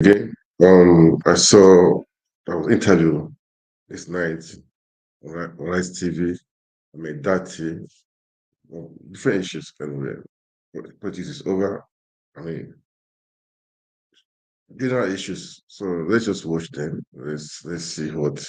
Okay. I saw I was interviewed this night on Rice TV. I mean, different issues anyway. Politics is over. I mean, general issues. So let's just watch them. Let's see what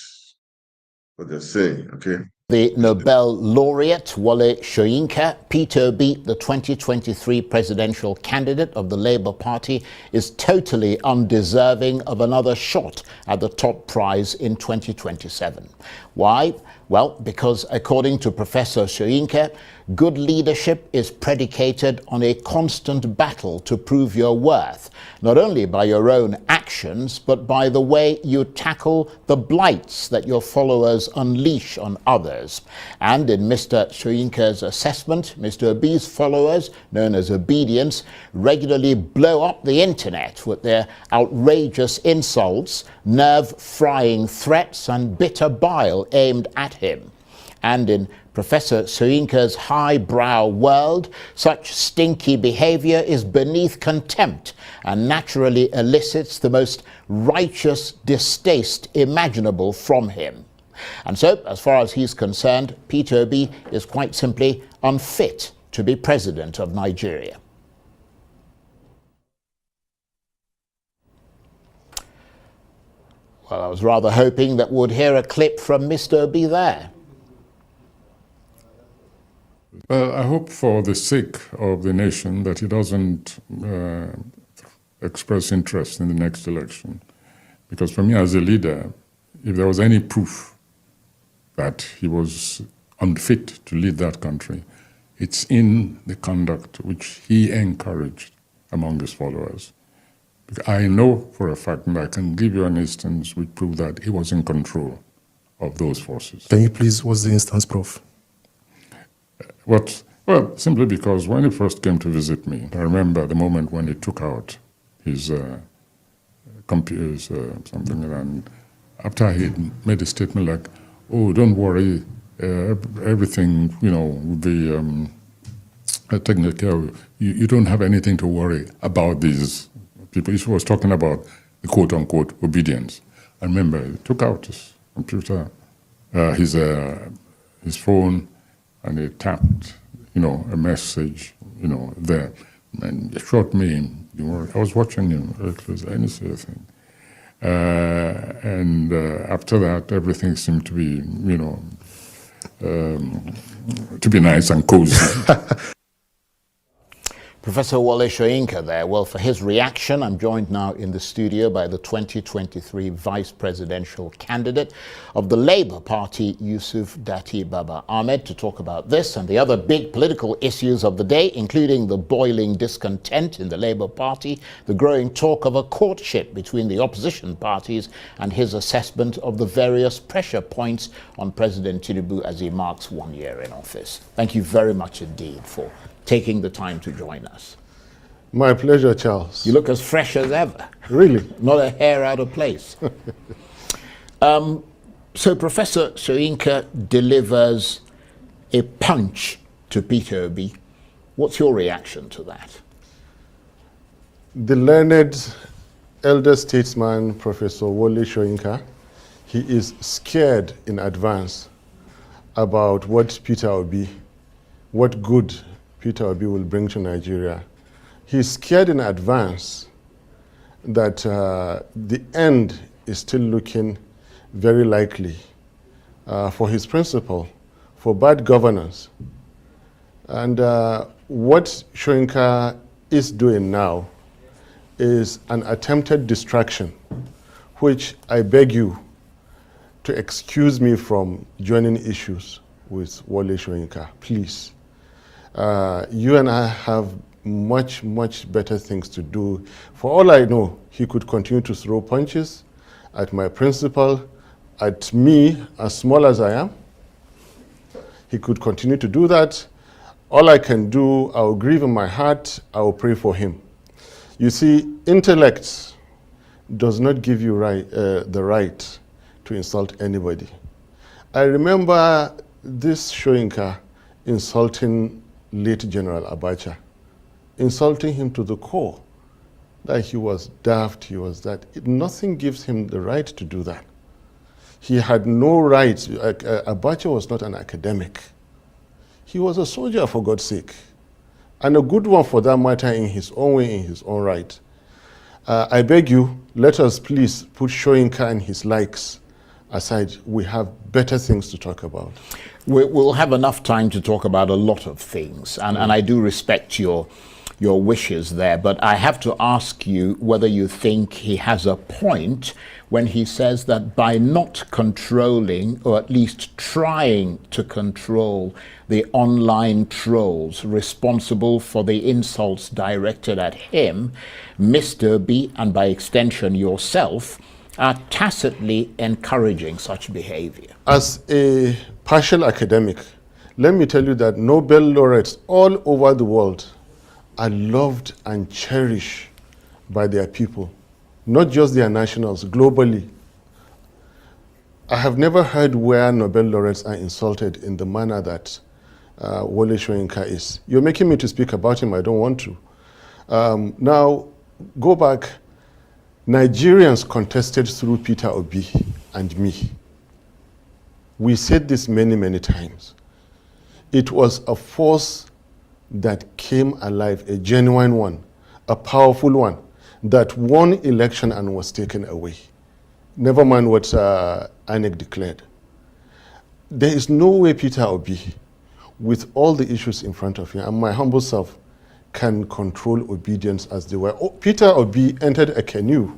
they're saying. Okay. The Nobel laureate Wole Soyinka, Peter Obi, the 2023 presidential candidate of the Labour Party, is totally undeserving of another shot at the top prize in 2027. Why? Well, because according to Professor Soyinka, good leadership is predicated on a constant battle to prove your worth, not only by your own actions, but by the way you tackle the blights that your followers unleash on others. And in Mr. Soyinka's assessment, Mr. Obi's followers, known as obedience, regularly blow up the internet with their outrageous insults, nerve-frying threats, and bitter bile aimed at him. And in Professor Soyinka's highbrow world, such stinky behavior is beneath contempt and naturally elicits the most righteous distaste imaginable from him. And so, as far as he's concerned, Peter Obi is quite simply unfit to be president of Nigeria. Well, I was rather hoping that we'd hear a clip from Mr. Obi there. Well, I hope for the sake of the nation that he doesn't express interest in the next election. Because for me as a leader, if there was any proof that he was unfit to lead that country, it's in the conduct which he encouraged among his followers. I know for a fact, and I can give you an instance which proves that he was in control of those forces. Can you please, what's the instance, Prof? Well, simply because when he first came to visit me, I remember the moment when he took out his computers, something, and after he made a statement like, "Oh, don't worry, everything, will be taken care of. You don't have anything to worry about these people." He was talking about the quote-unquote obedience. I remember he took out his computer, his phone, and he tapped, a message, there. And he shot me. I was watching him very closely. I didn't say a thing. And after that, everything seemed to be, to be nice and cozy. Professor Wole Soyinka there. Well, for his reaction, I'm joined now in the studio by the 2023 vice presidential candidate of the Labour Party, Yusuf Baba-Ahmed, to talk about this and the other big political issues of the day, including the boiling discontent in the Labour Party, the growing talk of a courtship between the opposition parties, and his assessment of the various pressure points on President Tinubu as he marks 1 year in office. Thank you very much indeed for taking the time to join us. My pleasure, Charles. You look as fresh as ever. Really? Not a hair out of place. So Professor Soyinka delivers a punch to Peter Obi. What's your reaction to that? The learned elder statesman, Professor Wole Soyinka, he is scared in advance about what good Peter Obi will bring to Nigeria. He's scared in advance that the end is still looking very likely for his principle, for bad governance. And what Soyinka is doing now is an attempted distraction, which I beg you to excuse me from joining issues with Wole Soyinka, please. You and I have much, much better things to do. For all I know, he could continue to throw punches at my principal, at me, as small as I am. He could continue to do that. All I can do, I will grieve in my heart, I will pray for him. You see, intellect does not give you the right to insult anybody. I remember this Soyinka insulting late General Abacha, insulting him to the core. that he was daft, he was that. Nothing gives him the right to do that. He had no rights. Abacha was not an academic. He was a soldier, for God's sake. And a good one for that matter, in his own way, in his own right. I beg you, let us please put Soyinka and his likes aside. We have better things to talk about. We'll have enough time to talk about a lot of things, and I do respect your wishes there, but I have to ask you whether you think he has a point when he says that by not controlling, or at least trying to control, the online trolls responsible for the insults directed at him, Mr. B, and by extension yourself, are tacitly encouraging such behavior. As a partial academic, let me tell you that Nobel laureates all over the world are loved and cherished by their people, not just their nationals, globally. I have never heard where Nobel laureates are insulted in the manner that Wole Soyinka is. You're making me to speak about him, I don't want to. Now, go back. Nigerians contested through Peter Obi and me. We said this many, many times. It was a force that came alive, a genuine one, a powerful one, that won election and was taken away. Never mind what INEC declared. There is no way Peter Obi, with all the issues in front of him, and my humble self, can control obedience as they were. Oh, Peter Obi entered a canoe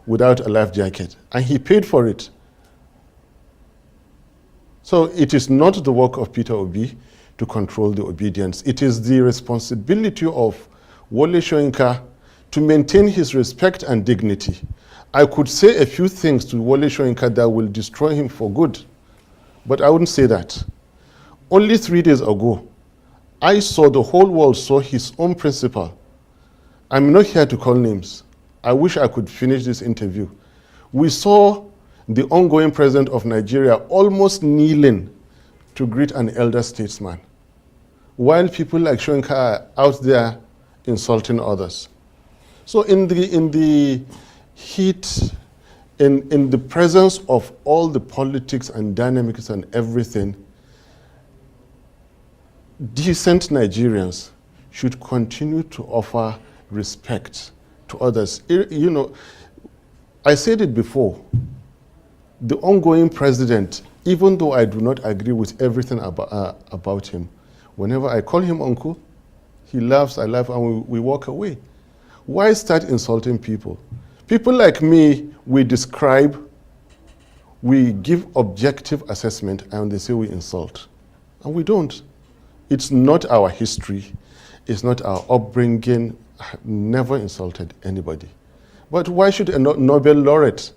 without a life jacket, and he paid for it. So it is not the work of Peter Obi to control the obedience. It is the responsibility of Wole Soyinka to maintain his respect and dignity. I could say a few things to Wole Soyinka that will destroy him for good, but I wouldn't say that. Only 3 days ago, I saw, the whole world saw his own principal. I'm not here to call names. I wish I could finish this interview. We saw the ongoing president of Nigeria almost kneeling to greet an elder statesman, while people like Soyinka are out there insulting others. So in the heat, in the presence of all the politics and dynamics and everything, decent Nigerians should continue to offer respect to others. You know, I said it before, the ongoing president, even though I do not agree with everything about him, whenever I call him uncle, he laughs, I laugh, and we walk away. Why start insulting people? People like me, we describe, we give objective assessment, and they say we insult. And we don't. It's not our history. It's not our upbringing. I have never insulted anybody. But why should a Nobel laureate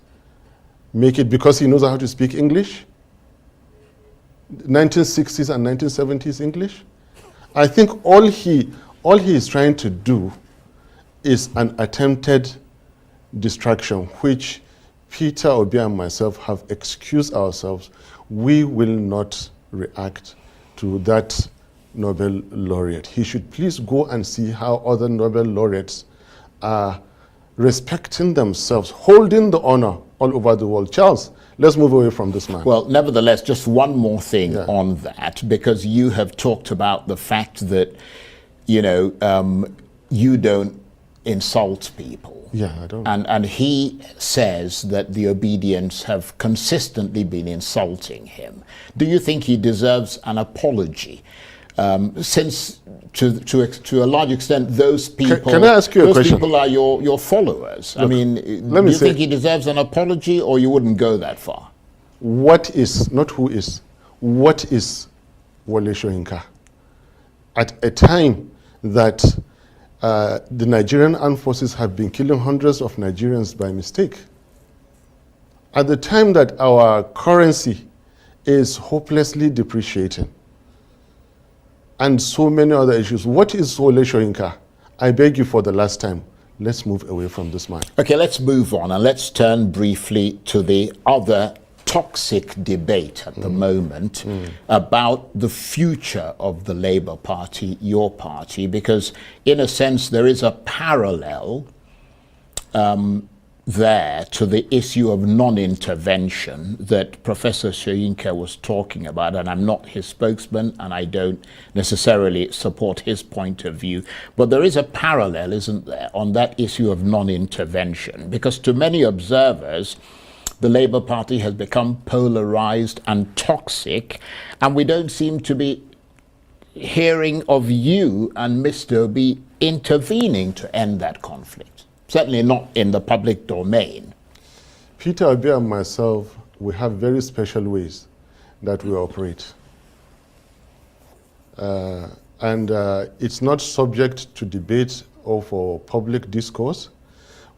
make it because he knows how to speak English? 1960s and 1970s English? I think all he is trying to do is an attempted distraction, which Peter Obi and myself have excused ourselves. We will not react to that Nobel laureate. He should please go and see how other Nobel laureates are respecting themselves, holding the honor all over the world. Charles, let's move away from this man. Well, nevertheless, just one more thing on that, because you have talked about the fact that, you know, you don't insult people. Yeah, I don't. And he says that the obedience have consistently been insulting him. Do you think he deserves an apology? Since to a large extent those people, can I ask you a question? Those people are your followers. Look, I mean, do you think he deserves an apology, or you wouldn't go that far? What is, not who is, what is Wole Soyinka? At a time that the Nigerian armed forces have been killing hundreds of Nigerians by mistake, at the time that our currency is hopelessly depreciating, and so many other issues. What is Wole Soyinka? I beg you for the last time, let's move away from this man. Okay, let's move on and let's turn briefly to the other toxic debate at the moment about the future of the Labour Party, your party, because in a sense there is a parallel there to the issue of non-intervention that Professor Soyinka was talking about, and I'm not his spokesman and I don't necessarily support his point of view, but there is a parallel, isn't there, on that issue of non-intervention, because to many observers, the Labour Party has become polarized and toxic, and we don't seem to be hearing of you and Mr. Obi intervening to end that conflict. Certainly not in the public domain. Peter Obi and myself, we have very special ways that we operate. It's not subject to debate or for public discourse.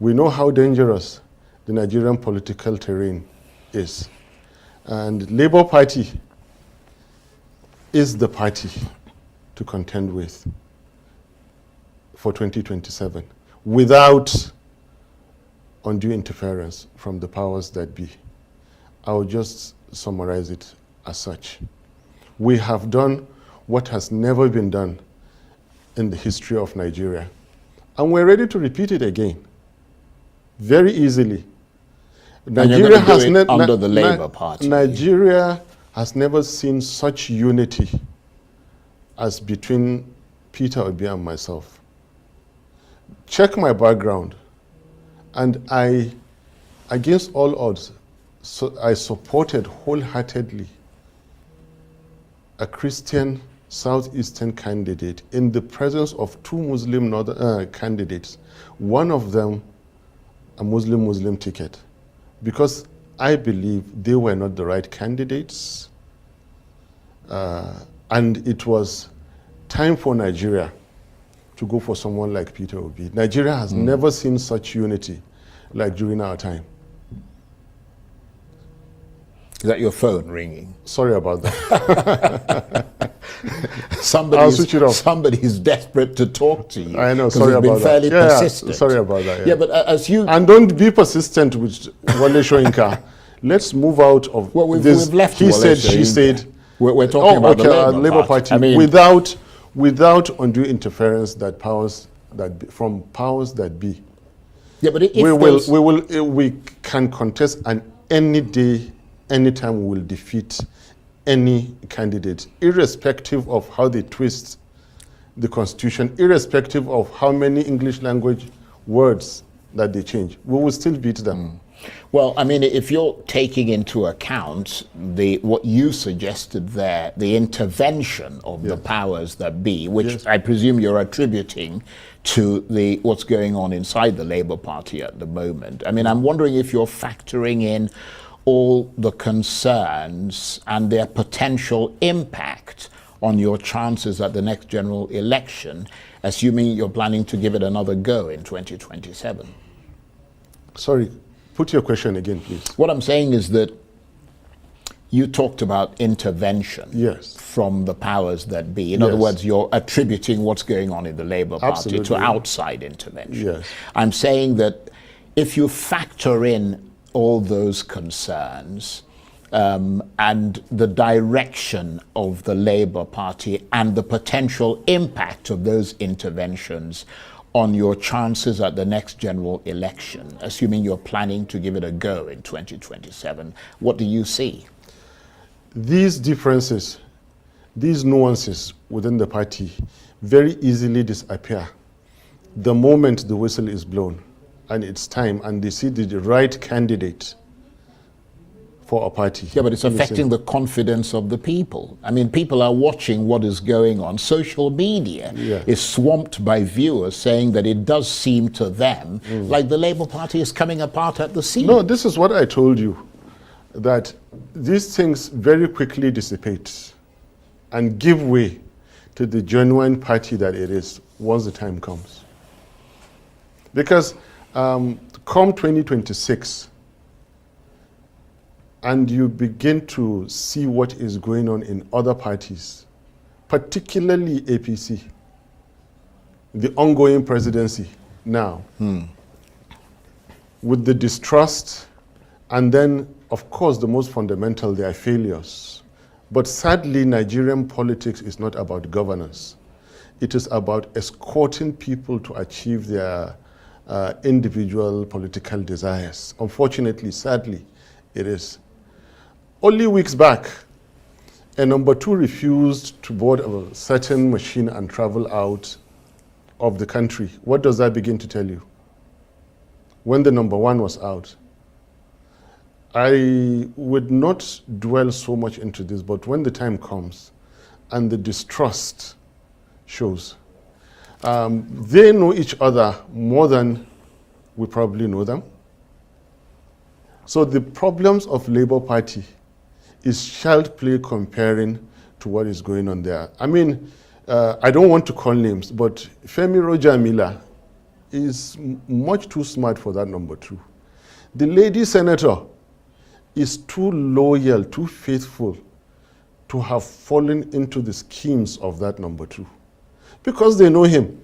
We know how dangerous the Nigerian political terrain is. And Labour Party is the party to contend with for 2027 without undue interference from the powers that be. I will just summarize it as such. We have done what has never been done in the history of Nigeria, and we're ready to repeat it again very easily. Nigeria has under the Labour Party. Nigeria has never seen such unity as between Peter Obi and myself. Check my background, and I, against all odds, I supported wholeheartedly a Christian Southeastern candidate in the presence of two Muslim northern candidates, one of them a Muslim ticket, because I believe they were not the right candidates, and it was time for Nigeria to go for someone like Peter Obi. Nigeria has never seen such unity like during our time. Is that your phone ringing? Sorry about that. Somebody's desperate to talk to you. I know, sorry about that. Fairly persistent. Sorry about that. Yeah, but as you... And don't be persistent with Wale Soyinka. Let's move out of this. We've left he Wale said, Soyinka. she said. We're talking about the Labour Party. I mean, without undue interference from powers that be. Yeah, but if we can contest, and any day, anytime we will defeat any candidate, irrespective of how they twist the Constitution, irrespective of how many English language words that they change. We will still beat them. Well, I mean, if you're taking into account what you suggested there, the intervention of the powers that be, which I presume you're attributing to what's going on inside the Labour Party at the moment. I mean, I'm wondering if you're factoring in all the concerns and their potential impact on your chances at the next general election, assuming you're planning to give it another go in 2027. Sorry, put your question again, please. What I'm saying is that you talked about intervention from the powers that be. In other words, you're attributing what's going on in the Labour Party to outside intervention. I'm saying that if you factor in all those concerns and the direction of the Labour Party and the potential impact of those interventions on your chances at the next general election, assuming you're planning to give it a go in 2027, what do you see? These differences, these nuances within the party very easily disappear the moment the whistle is blown and it's time and they see the right candidate for a party. Yeah, but it's affecting the confidence of the people. I mean, people are watching what is going on. Social media is swamped by viewers saying that it does seem to them like the Labour Party is coming apart at the seams. No, this is what I told you, that these things very quickly dissipate and give way to the genuine party that it is once the time comes. Because come 2026, and you begin to see what is going on in other parties, particularly APC, the ongoing presidency now, with the distrust, and then, of course, the most fundamental, their failures. But sadly, Nigerian politics is not about governance. It is about escorting people to achieve their individual political desires. Unfortunately, sadly, it is. Only weeks back, a number two refused to board a certain machine and travel out of the country. What does that begin to tell you? When the number one was out, I would not dwell so much into this, but when the time comes and the distrust shows, they know each other more than we probably know them. So the problems of Labour Party is child play comparing to what is going on there. I mean, I don't want to call names, but Femi Rojamila is much too smart for that number two. The lady senator is too loyal, too faithful to have fallen into the schemes of that number two. Because they know him.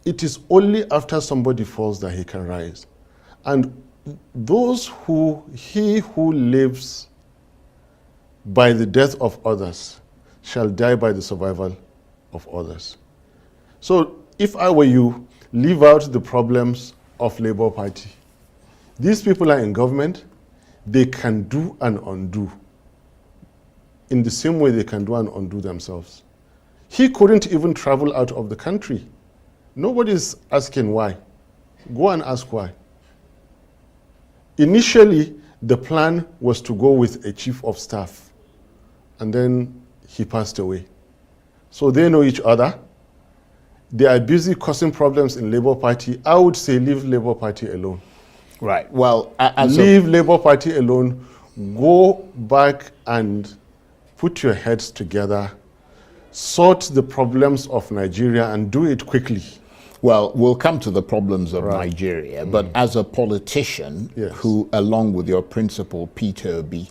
It is only after somebody falls that he can rise. And he who lives by the death of others shall die by the survival of others. So if I were you, leave out the problems of Labour Party. These people are in government. They can do and undo in the same way they can do and undo themselves. He couldn't even travel out of the country. Nobody's asking why. Go and ask why. Initially, the plan was to go with a chief of staff, and then he passed away. So they know each other. They are busy causing problems in Labour Party. I would say leave Labour Party alone. Right. Well, leave Labour Party alone. Go back and put your heads together. Sort the problems of Nigeria and do it quickly. Well, we'll come to the problems of Nigeria, but as a politician who, along with your principal, Peter Obi,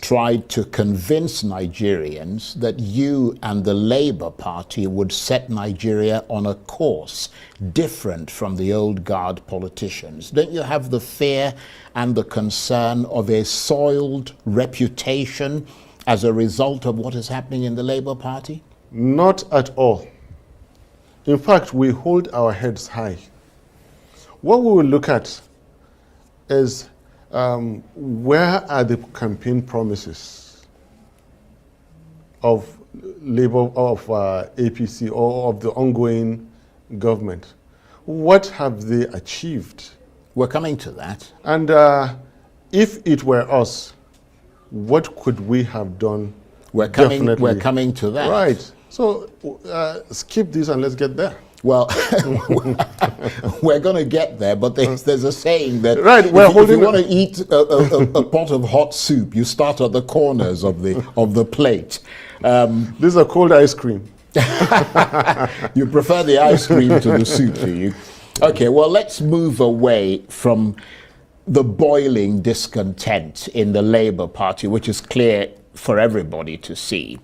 tried to convince Nigerians that you and the Labour Party would set Nigeria on a course different from the old guard politicians, don't you have the fear and the concern of a soiled reputation as a result of what is happening in the Labour Party? Not at all. In fact, we hold our heads high. What we will look at is where are the campaign promises of Labour, of APC, or of the ongoing government? What have they achieved? We're coming to that. And if it were us, what could we have done? We're coming to that. Right. So skip this and let's get there. Well, we're going to get there, but there's a saying that if you want to eat a pot of hot soup, you start at the corners of the plate. This is a cold ice cream. You prefer the ice cream to the soup, do you? Okay, well, let's move away from the boiling discontent in the Labour Party, which is clear for everybody to see.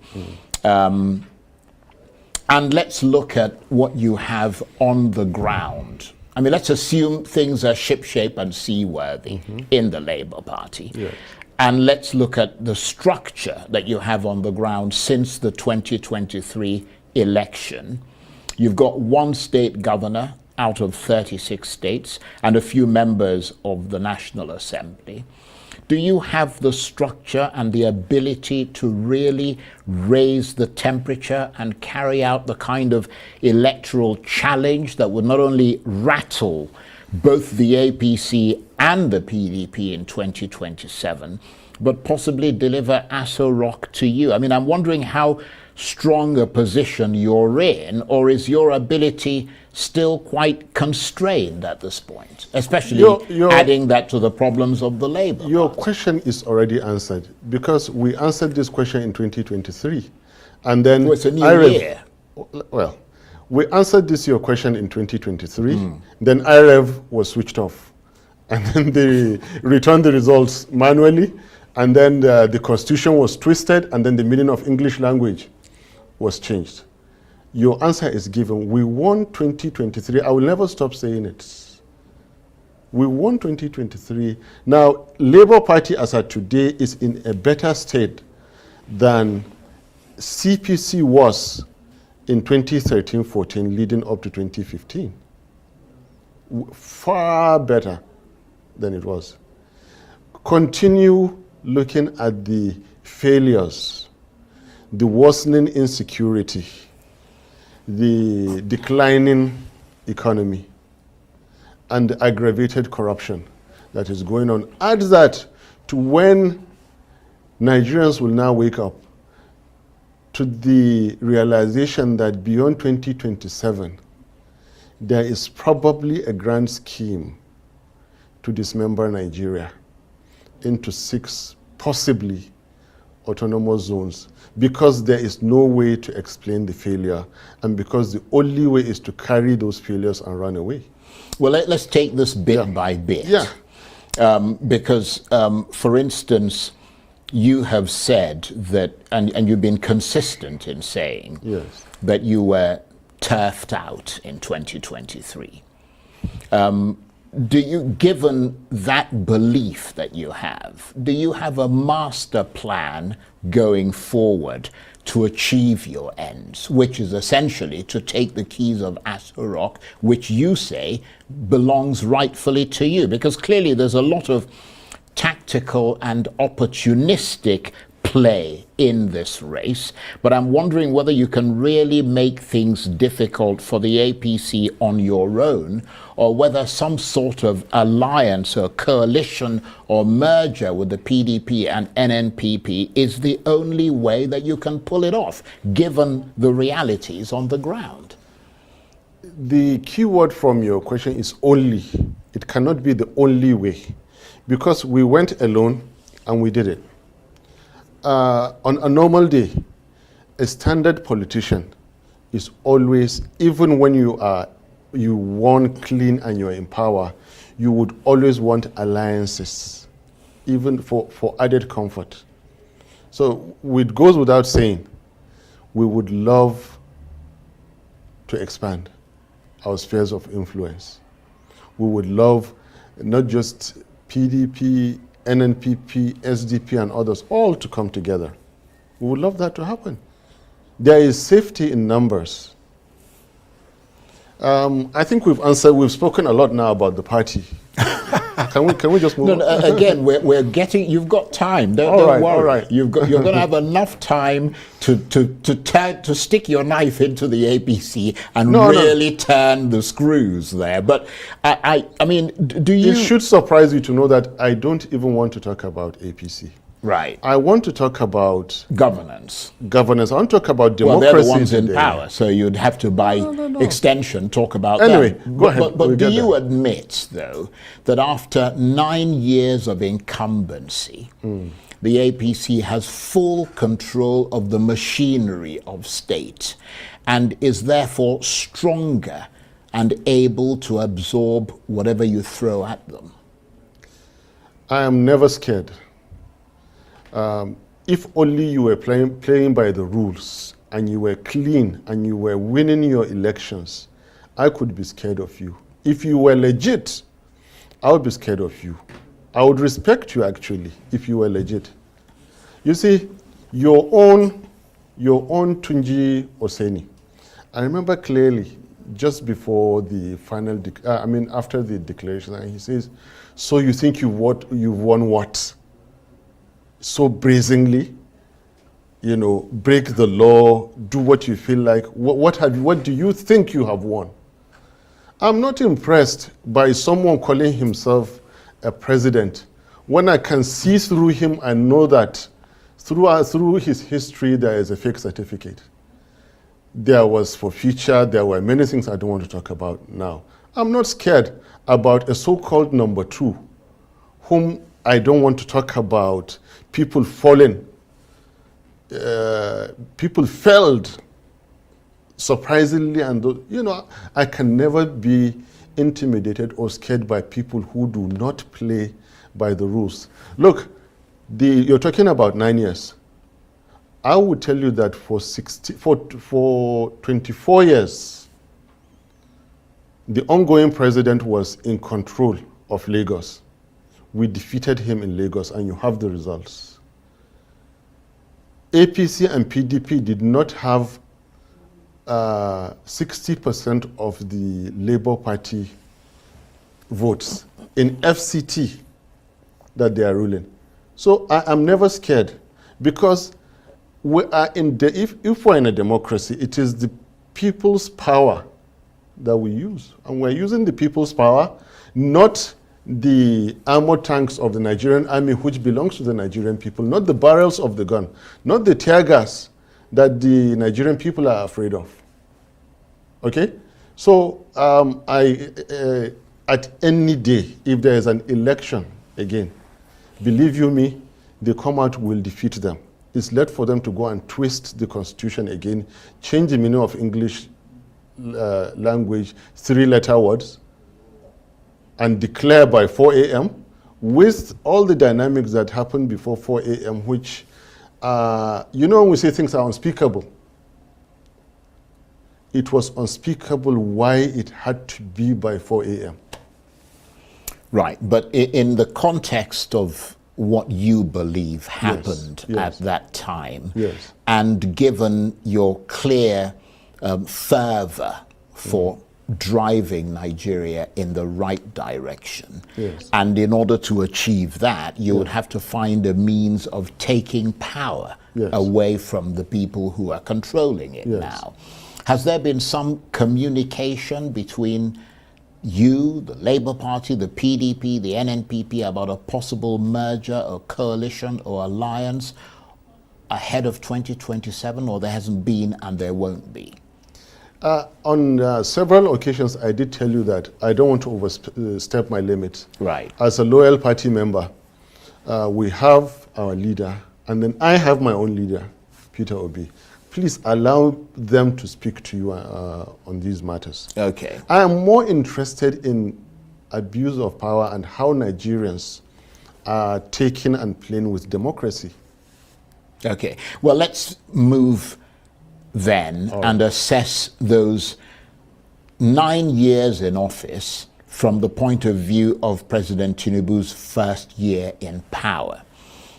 And let's look at what you have on the ground. I mean, let's assume things are shipshape and seaworthy in the Labour Party. Yes. And let's look at the structure that you have on the ground since the 2023 election. You've got one state governor out of 36 states and a few members of the National Assembly. Do you have the structure and the ability to really raise the temperature and carry out the kind of electoral challenge that would not only rattle both the APC and the PDP in 2027, but possibly deliver Aso Rock to you? I mean, I'm wondering how strong a position you're in, or is your ability still quite constrained at this point, especially adding that to the problems of the Labour Your Party? question is already answered, because we answered this question in 2023. And then it's a new year. Well, we answered your question in 2023. Then IREV was switched off. And then they returned the results manually. And then the constitution was twisted. And then the meaning of English language was changed. Your answer is given. We won 2023. I will never stop saying it. We won 2023. Now, Labour Party as of today is in a better state than CPC was in 2013-14 leading up to 2015. far better than it was. Continue looking at the failures, the worsening insecurity, the declining economy, and the aggravated corruption that is going on. Add that to when Nigerians will now wake up to the realization that beyond 2027, there is probably a grand scheme to dismember Nigeria into 6, possibly, autonomous zones, because there is no way to explain the failure, and because the only way is to carry those failures and run away. Well, let's take this bit by bit. Yeah. Because, for instance, you have said that, and you've been consistent in saying Yes. that you were turfed out in 2023. Do you, given that belief that you have, do you have a master plan going forward to achieve your ends, which is essentially to take the keys of Aso, which you say belongs rightfully to you? Because clearly there's a lot of tactical and opportunistic play in this race, but I'm wondering whether you can really make things difficult for the APC on your own, or whether some sort of alliance or coalition or merger with the PDP and NNPP is the only way that you can pull it off, given the realities on the ground. The key word from your question is only. It cannot be the only way, because we went alone and we did it. On a normal day, a standard politician is always, even when you won clean and you're in power, you would always want alliances, even for added comfort. So it goes without saying, we would love to expand our spheres of influence. We would love not just PDP, NNPP, SDP, and others all to come together. We would love that to happen. There is safety in numbers. I think we've spoken a lot now about the party. Can we just move on? Again, we're getting, you've got time, don't worry. All right. You're going to have enough time to stick your knife into the APC and really turn the screws there. But I mean, do you... It should surprise you to know that I don't even want to talk about APC. Right. I want to talk about governance. I want to talk about democracy. Well, they're the ones today. in power, so you'd have to, by extension, talk about anyway, them. Go ahead. But do you admit, though, that after 9 years of incumbency, the APC has full control of the machinery of state and is therefore stronger and able to absorb whatever you throw at them? I am never scared. If only you were playing by the rules and you were clean and you were winning your elections, I could be scared of you. If you were legit, I would be scared of you. I would respect you, actually, if you were legit. You see, your own Tunji Oseni, I remember clearly just before the final, after the declaration, and he says, so you think you've won what? So brazenly, break the law, do what you feel like. What do you think you have won? I'm not impressed by someone calling himself a president when I can see through him and know that through his history there is a fake certificate. There was forfeiture, there were many things I don't want to talk about now. I'm not scared about a so-called number two, whom I don't want to talk about. People fallen, people failed surprisingly, and I can never be intimidated or scared by people who do not play by the rules. Look, you're talking about 9 years. I would tell you that for 24 years, the ongoing president was in control of Lagos. We defeated him in Lagos, and you have the results. APC and PDP did not have 60% of the Labour Party votes in FCT that they are ruling. So I am never scared, because we are if we're in a democracy, it is the people's power that we use. And we're using the people's power, not the armored tanks of the Nigerian army, which belongs to the Nigerian people, not the barrels of the gun, not the tear gas that the Nigerian people are afraid of. Okay? So at any day, if there is an election again, believe you me, the come out will defeat them. It's left for them to go and twist the constitution again, change the meaning of English language, 3-letter words, and declare by 4 a.m. with all the dynamics that happened before 4 a.m., which, when we say things are unspeakable, it was unspeakable why it had to be by 4 a.m. Right, but in the context of what you believe happened Yes. at that time, Yes. and given your clear fervor for driving Nigeria in the right direction, Yes. and in order to achieve that, you would have to find a means of taking power away from the people who are controlling it now. Has there been some communication between you, the Labour Party, the PDP, the NNPP about a possible merger or coalition or alliance ahead of 2027, or there hasn't been and there won't be? On several occasions, I did tell you that I don't want to overstep my limits. Right. As a loyal party member, we have our leader, and then I have my own leader, Peter Obi. Please allow them to speak to you on these matters. Okay. I am more interested in abuse of power and how Nigerians are taking and playing with democracy. Okay. Well, let's move then and assess those 9 years in office from the point of view of President Tinubu's first year in power.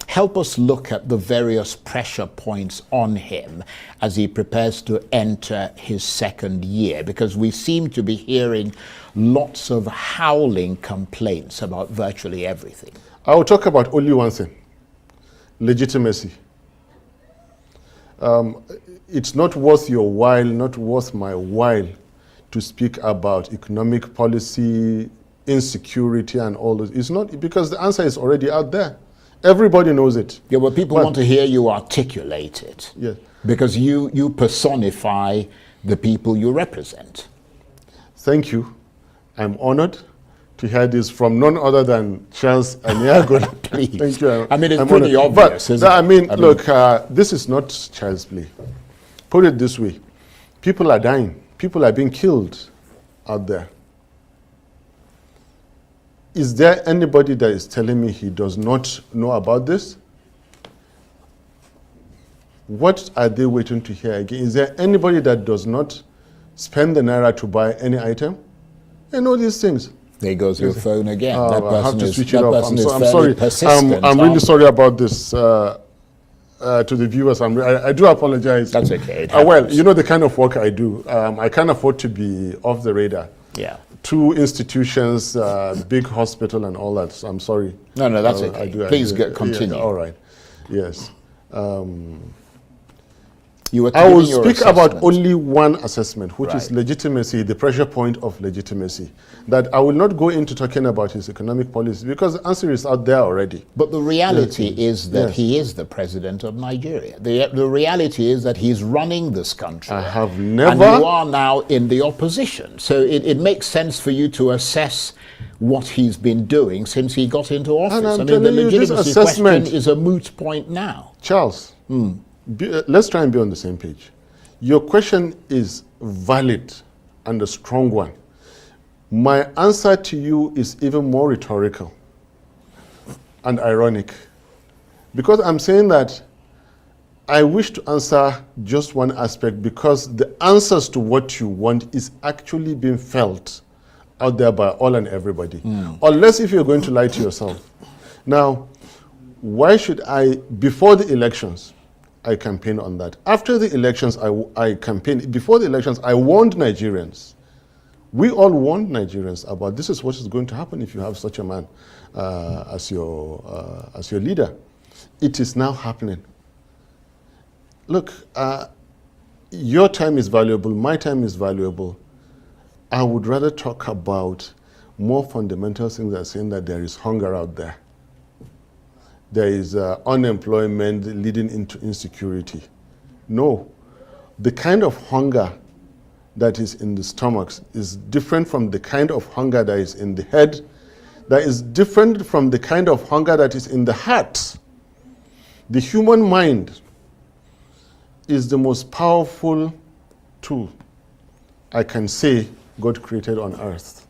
Help us look at the various pressure points on him as he prepares to enter his second year, because we seem to be hearing lots of howling complaints about virtually everything. I will talk about only one thing: legitimacy. It's not worth your while, not worth my while, to speak about economic policy, insecurity, and all this. It's not, because the answer is already out there. Everybody knows it. Yeah, but people want to hear you articulate it. Yes. Because you personify the people you represent. Thank you. I'm honored to hear this from none other than Charles Aniago. Please. Thank you. I mean, it's I'm pretty honored. obvious, isn't it? I mean, look, this is not child's play. Put it this way. People are dying. People are being killed out there. Is there anybody that is telling me he does not know about this? What are they waiting to hear again? Is there anybody that does not spend the naira to buy any item? They know these things. There goes your phone again. That I have person to is, switch that it off. person is I'm fairly sorry. persistent. I'm really sorry about this to the viewers. I do apologize. That's okay. It Well, happens. you know the kind of work I do. I can't afford to be off the radar. Yeah. 2 institutions, big hospital and all that. So I'm sorry. No, that's okay. Please continue. Yeah, all right. Yes. You were I will giving your speak about assessment. only one assessment, which is Right. legitimacy, the pressure point of legitimacy. That I will not go into talking about his economic policy, because the answer is out there already. But the reality is that Yes. he is the president of Nigeria. The reality is that he's running this country. I have And never... you are now in the opposition. So it makes sense for you to assess what he's been doing since he got into office. And I'm I mean, telling the you, this legitimacy assessment- question is a moot point now. Charles, let's try and be on the same page. Your question is valid and a strong one. My answer to you is even more rhetorical and ironic, because I'm saying that I wish to answer just one aspect, because the answers to what you want is actually being felt out there by all and everybody. Unless if you're going to lie to yourself. Now, why should I, before the elections, I campaign on that. After the elections, I campaigned. Before the elections, I warned Nigerians We all warned Nigerians about this is what is going to happen if you have such a man as your leader. It is now happening. Look, your time is valuable, my time is valuable. I would rather talk about more fundamental things than saying that there is hunger out there. There is unemployment leading into insecurity. No, the kind of hunger that is in the stomachs is different from the kind of hunger that is in the head, that is different from the kind of hunger that is in the heart. The human mind is the most powerful tool I can say God created on earth.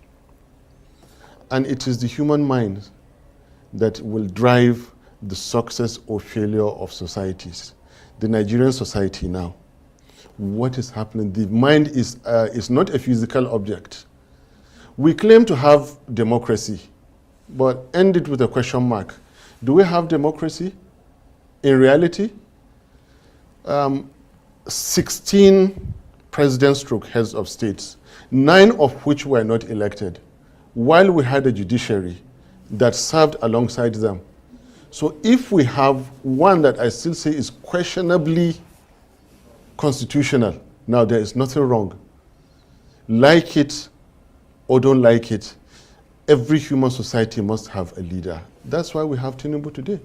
And it is the human mind that will drive the success or failure of societies. The Nigerian society now, what is happening? The mind is not a physical object. We claim to have democracy, but end it with a question mark. Do we have democracy? In reality, 16 president-stroke heads of states, 9 of which were not elected, while we had a judiciary that served alongside them. So if we have one that I still say is questionably constitutional, now there is nothing wrong. Like it or don't like it, every human society must have a leader. That's why we have Tinubu today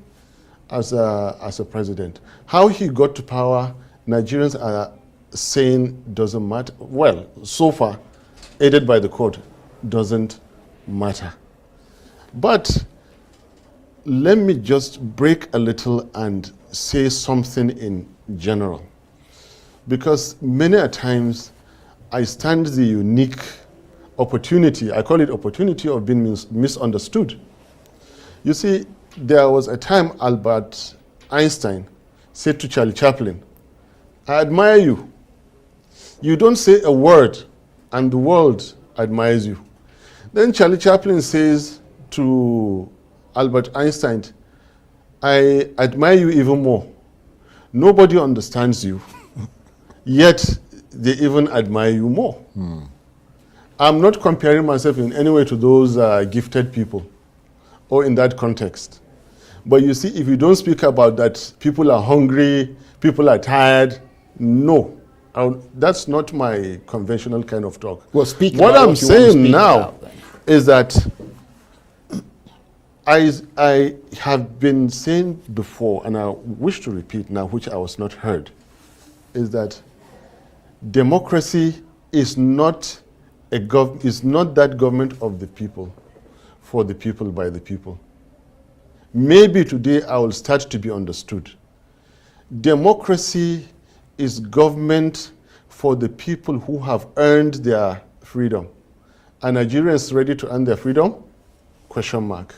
as a president. How he got to power, Nigerians are saying doesn't matter. Well, so far, aided by the court, doesn't matter. But let me just break a little and say something in general. Because many a times I stand the unique opportunity, I call it opportunity of being misunderstood. You see, there was a time Albert Einstein said to Charlie Chaplin, I admire you. You don't say a word and the world admires you. Then Charlie Chaplin says to Albert Einstein, I admire you even more. Nobody understands you, yet they even admire you more. I'm not comparing myself in any way to those gifted people or in that context. But you see, if you don't speak about that, people are hungry, people are tired, no. That's not my conventional kind of talk. Well, speaking what about I'm what you want to saying speak now about, then. is that I have been saying before, and I wish to repeat now, which I was not heard, is that democracy is not that government of the people, for the people, by the people. Maybe today I will start to be understood. Democracy is government for the people who have earned their freedom. Are Nigerians ready to earn their freedom? Question mark.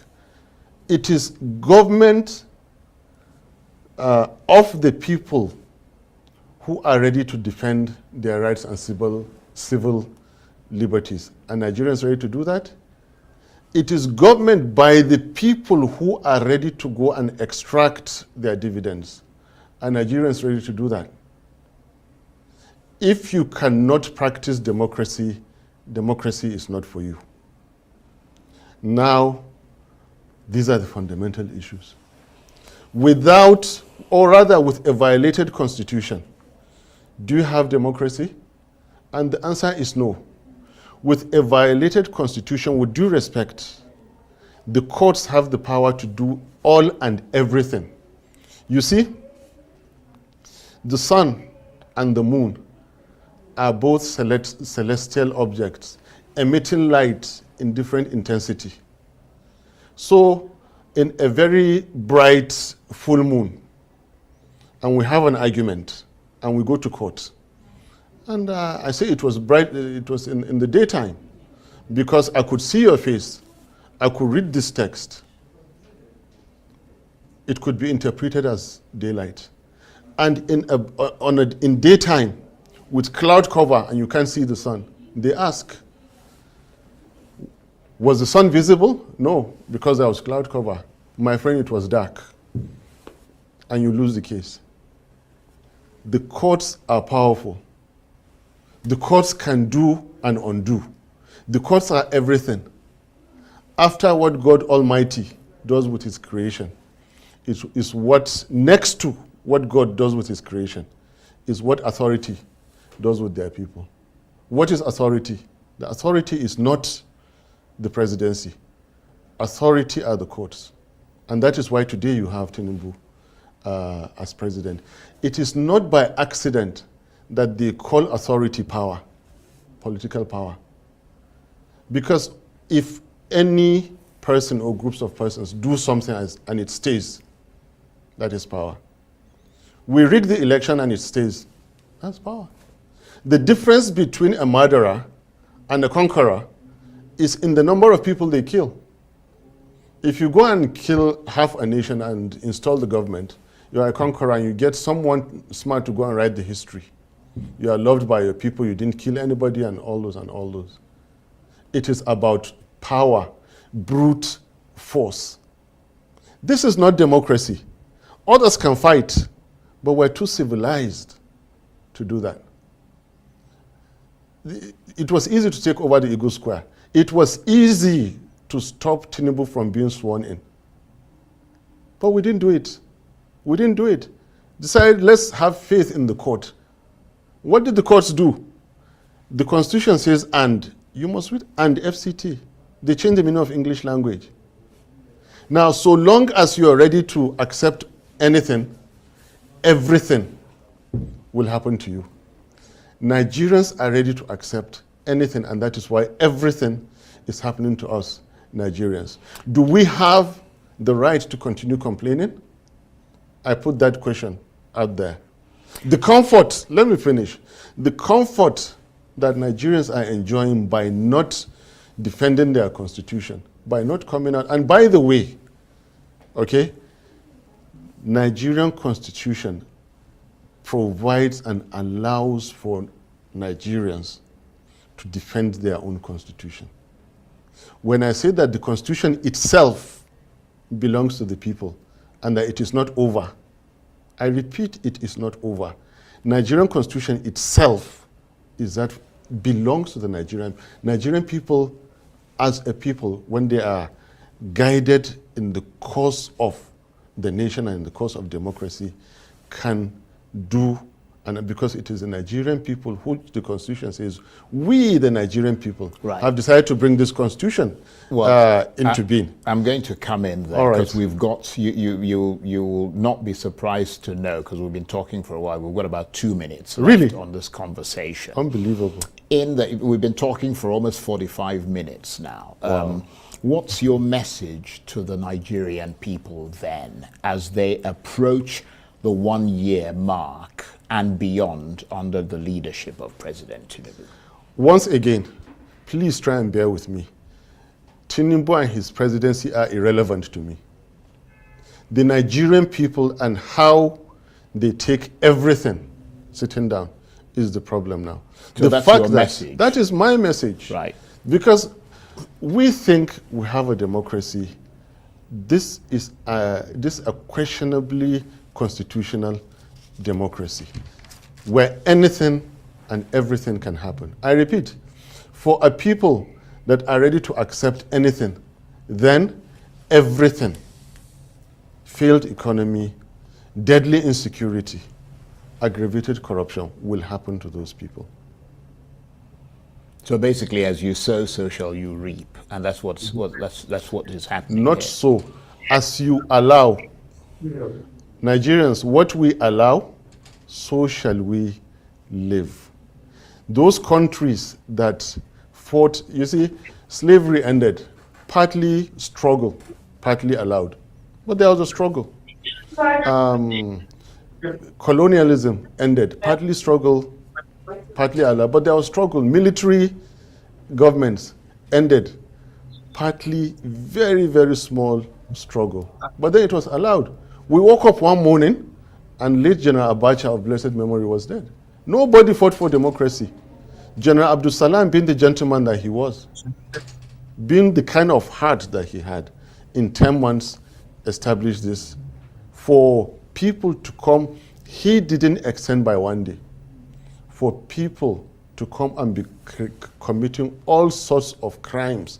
It is government of the people who are ready to defend their rights and civil liberties. Are Nigerians ready to do that? It is government by the people who are ready to go and extract their dividends. Are Nigerians ready to do that? If you cannot practice democracy, democracy is not for you. Now, these are the fundamental issues. Without, or rather with a violated constitution, do you have democracy? And the answer is no. With a violated constitution, with due respect, the courts have the power to do all and everything. You see, the sun and the moon are both celestial objects, emitting light in different intensity. So, in a very bright full moon, and we have an argument, and we go to court, and I say it was bright, it was in the daytime, because I could see your face, I could read this text. It could be interpreted as daylight. And in daytime, with cloud cover, and you can't see the sun, they ask, was the sun visible? No, because there was cloud cover. My friend, it was dark. And you lose the case. The courts are powerful. The courts can do and undo. The courts are everything. After what God Almighty does with his creation, is what next to what God does with his creation, is what authority does with their people. What is authority? The authority is not the presidency. Authority are the courts. And that is why today you have Tinubu as president. It is not by accident that they call authority power, political power. Because if any person or groups of persons do something and it stays, that is power. We rig the election and it stays, that's power. The difference between a murderer and a conqueror is in the number of people they kill. If you go and kill half a nation and install the government, you are a conqueror and you get someone smart to go and write the history. You are loved by your people, you didn't kill anybody, and all those and all those. It is about power, brute force. This is not democracy. Others can fight, but we're too civilized to do that. It was easy to take over the Eagle Square. It was easy to stop Tinubu from being sworn in. But we didn't do it. We didn't do it. Decided, let's have faith in the court. What did the courts do? The Constitution says, and you must read, and FCT. They changed the meaning of English language. Now, so long as you are ready to accept anything, everything will happen to you. Nigerians are ready to accept anything, and that is why everything is happening to us, Nigerians. Do we have the right to continue complaining? I put that question out there. The comfort, let me finish. The comfort that Nigerians are enjoying by not defending their constitution, by not coming out. And by the way, okay, Nigerian constitution provides and allows for Nigerians to defend their own constitution. When I say that the constitution itself belongs to the people and that it is not over, I repeat, it is not over. Nigerian constitution itself is that belongs to the Nigerian people as a people, when they are guided in the course of the nation and in the course of democracy, can do, and because it is the Nigerian people who the Constitution says, we, the Nigerian people, have decided to bring this Constitution into being. I'm going to come in there because we've got, you will not be surprised to know, because we've been talking for a while, we've got about 2 minutes left on this conversation. Unbelievable. We've been talking for almost 45 minutes now. Wow. What's your message to the Nigerian people then as they approach the 1 year mark and beyond under the leadership of President Tinubu? Once again, please try and bear with me. Tinubu and his presidency are irrelevant to me. The Nigerian people and how they take everything sitting down is the problem now. So the that's fact your that message. That is my message. Right. Because we think we have a democracy. This is a questionably constitutional democracy where anything and everything can happen. I repeat, for a people that are ready to accept anything, then everything, failed economy, deadly insecurity, aggravated corruption will happen to those people. So basically, as you sow, so shall you reap, and that's what is happening. Not here. so. As you allow, Nigerians, what we allow, so shall we live. Those countries that fought, you see, slavery ended, partly struggle, partly allowed, but there was a struggle. Colonialism ended, partly struggle, partly allowed, but there was struggle. Military governments ended, partly very, very small struggle, but then it was allowed. We woke up one morning and late General Abacha of blessed memory was dead. Nobody fought for democracy. General Abdul Salam, being the gentleman that he was, being the kind of heart that he had, in 10 months established this. For people to come, he didn't extend by 1 day. For people to come and be committing all sorts of crimes,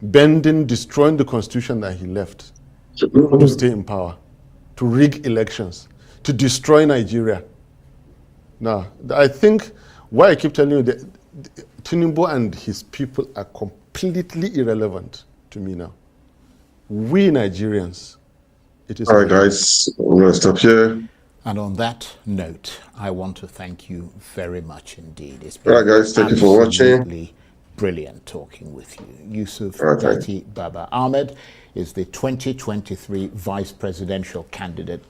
bending, destroying the constitution that he left to stay in power, to rig elections, to destroy Nigeria. Now, I think why I keep telling you that Tinubu and his people are completely irrelevant to me now. We Nigerians, it is. All right, guys, we're going to stop here. And on that note, I want to thank you very much indeed. It's been All right, guys, thank you for watching. absolutely brilliant talking with you. Yusuf Baba-Ahmed is the 2023 vice presidential candidate